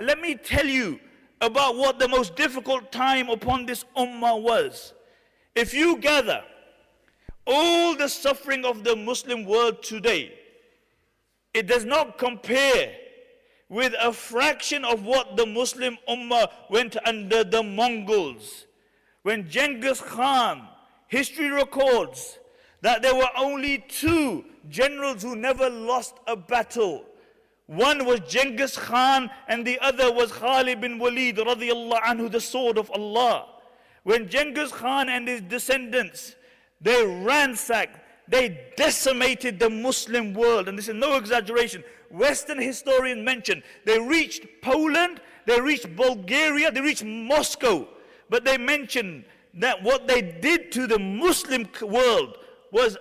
let me tell you about what the most difficult time upon this ummah was. If you gather all the suffering of the Muslim world today, it does not compare with a fraction of what the Muslim ummah went under the Mongols. When Genghis Khan, history records that there were only two generals who never lost a battle. One was Genghis Khan and the other was Khalid bin Walid radiyallahu anhu, the sword of Allah. When Genghis Khan and his descendants, they ransacked, they decimated the Muslim world, and this is no exaggeration. Western historians mention they reached Poland, they reached Bulgaria, they reached Moscow, but they mention that what they did to the Muslim world was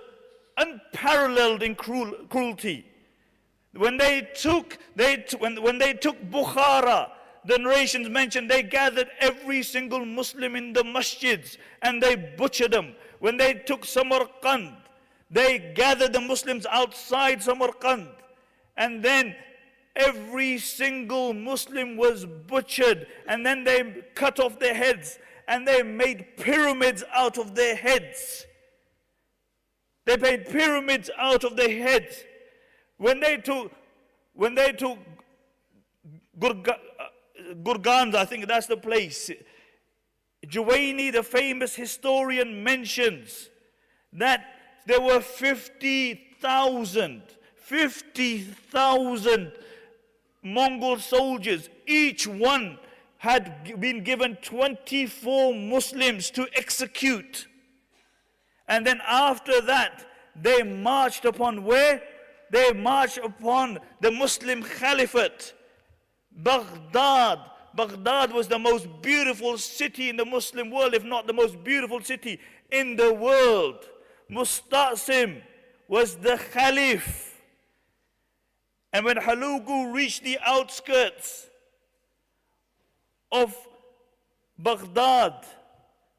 unparalleled in cruelty. When they took Bukhara, the narrations mention they gathered every single Muslim in the masjids and they butchered them. When they took Samarkand, they gathered the Muslims outside Samarkand, and then every single Muslim was butchered, and then they cut off their heads and they made pyramids out of their heads. They made pyramids out of their heads. When they took Gurgand, I think that's the place, Juwaini, the famous historian, mentions that there were 50,000 Mongol soldiers. Each one had been given 24 Muslims to execute. And then after that, they marched upon where? They marched upon the Muslim Caliphate, Baghdad. Baghdad was the most beautiful city in the Muslim world, if not the most beautiful city in the world. Musta'sim was the Caliph. And when Хүлэгү reached the outskirts of Baghdad,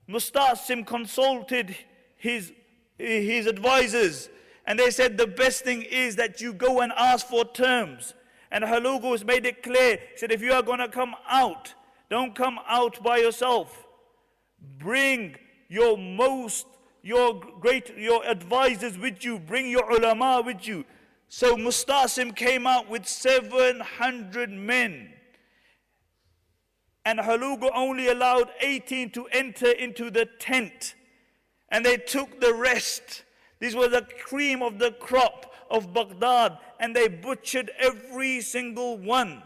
Musta'sim consulted his advisors, and they said the best thing is that you go and ask for terms. And Хүлэгү has made it clear. He said, if you are going to come out, don't come out by yourself. Bring your advisors with you. Bring your ulama with you. So Musta'sim came out with 700 men. And Хүлэгү only allowed 18 to enter into the tent. And they took the rest. These were the cream of the crop of Baghdad, and they butchered every single one.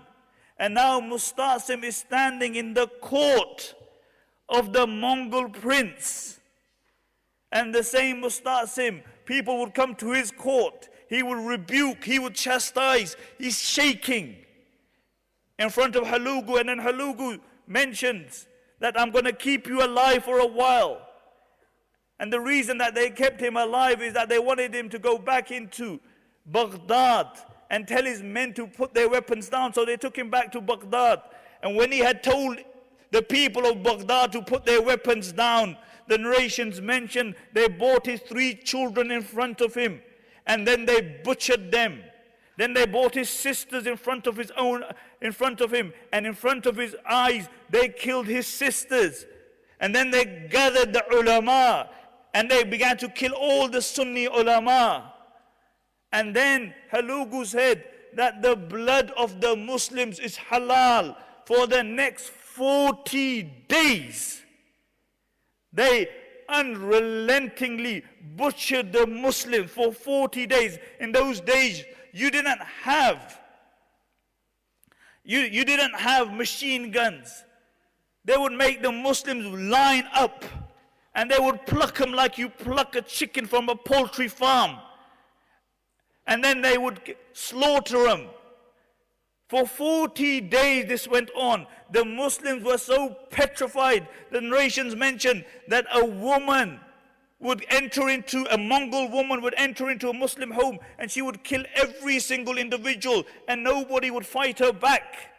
And now Musta'sim is standing in the court of the Mongol prince. And the same Musta'sim, people would come to his court. He would rebuke, he would chastise. He's shaking in front of Хүлэгү, and then Хүлэгү mentions that I'm going to keep you alive for a while. And the reason that they kept him alive is that they wanted him to go back into Baghdad and tell his men to put their weapons down. So they took him back to Baghdad. And when he had told the people of Baghdad to put their weapons down, the narrations mention they brought his 3 children in front of him, and then they butchered them. Then they brought his sisters in front of him, and in front of his eyes they killed his sisters. And then they gathered the ulama, and they began to kill all the Sunni ulama. And then Хүлэгү said that the blood of the Muslims is halal for the next 40 days. They unrelentingly butchered the Muslims for 40 days. In those days, you didn't have machine guns. They would make the Muslims line up, and they would pluck them like you pluck a chicken from a poultry farm. And then they would slaughter them. For 40 days this went on. The Muslims were so petrified. The narrations mention that a Mongol woman would enter into a Muslim home, and she would kill every single individual, and nobody would fight her back.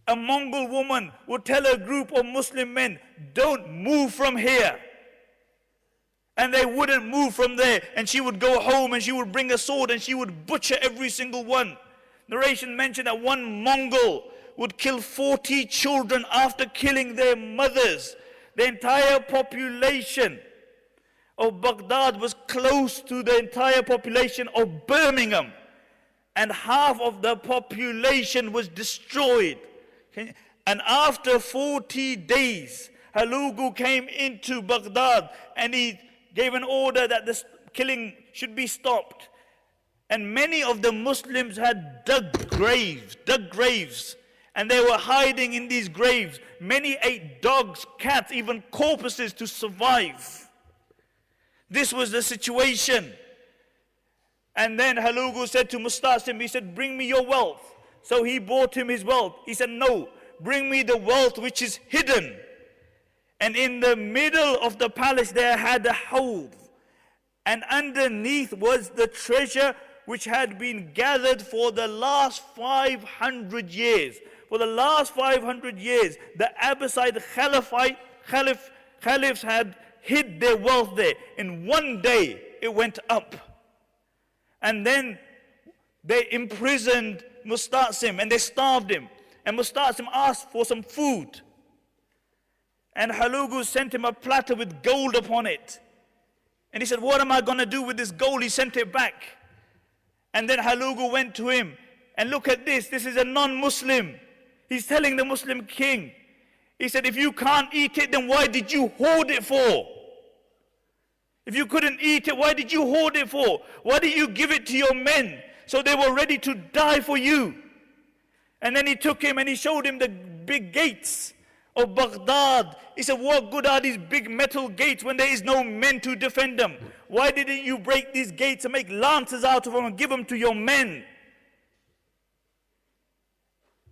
A Mongol woman would tell a group of Muslim men, don't move from here. And they wouldn't move from there. And she would go home and she would bring a sword and she would butcher every single one. Narration mentioned that one Mongol would kill 40 children after killing their mothers. The entire population of Baghdad was close to the entire population of Birmingham. And half of the population was destroyed. And after 40 days, Хүлэгү came into Baghdad and he gave an order that the killing should be stopped. And many of the Muslims had dug graves, and they were hiding in these graves. Many ate dogs, cats, even corpses to survive. This was the situation. And then Хүлэгү said to Mustasim, he said, bring me your wealth. So he brought him his wealth. He said, no, bring me the wealth which is hidden. And in the middle of the palace there had a hawd. And underneath was the treasure which had been gathered for the last 500 years. For the last 500 years, the Abbasid caliphs had hid their wealth there. In one day, it went up. And then they imprisoned Mustasim and they starved him. And Mustasim asked for some food. And Хүлэгү sent him a platter with gold upon it. And he said, what am I going to do with this gold? He sent it back. And then Хүлэгү went to him. And look at this. This is a non-Muslim. He's telling the Muslim king. He said, if you can't eat it, then why did you hoard it for? If you couldn't eat it, why did you hoard it for? Why did you give it to your men so they were ready to die for you? And then he took him and he showed him the big gates of Baghdad. He said, what good are these big metal gates when there is no men to defend them? Why didn't you break these gates and make lances out of them and give them to your men?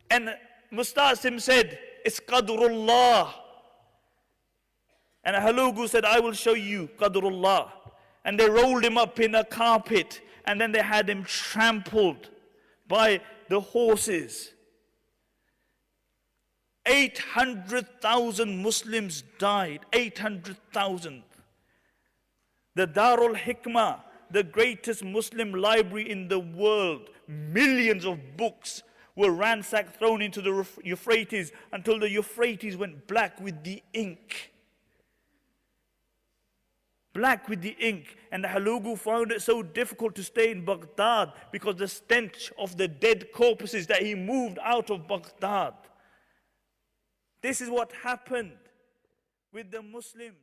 And Mustasim said, it's Qadrullah. And Хүлэгү said, I will show you Qadrullah. And they rolled him up in a carpet. And then they had him trampled by the horses. 800,000 Muslims died. 800,000. The Darul Hikmah, the greatest Muslim library in the world, millions of books were ransacked, thrown into the Euphrates until the Euphrates went black with the ink. Black with the ink. And Хүлэгү found it so difficult to stay in Baghdad because the stench of the dead corpses that he moved out of Baghdad. This is what happened with the Muslims.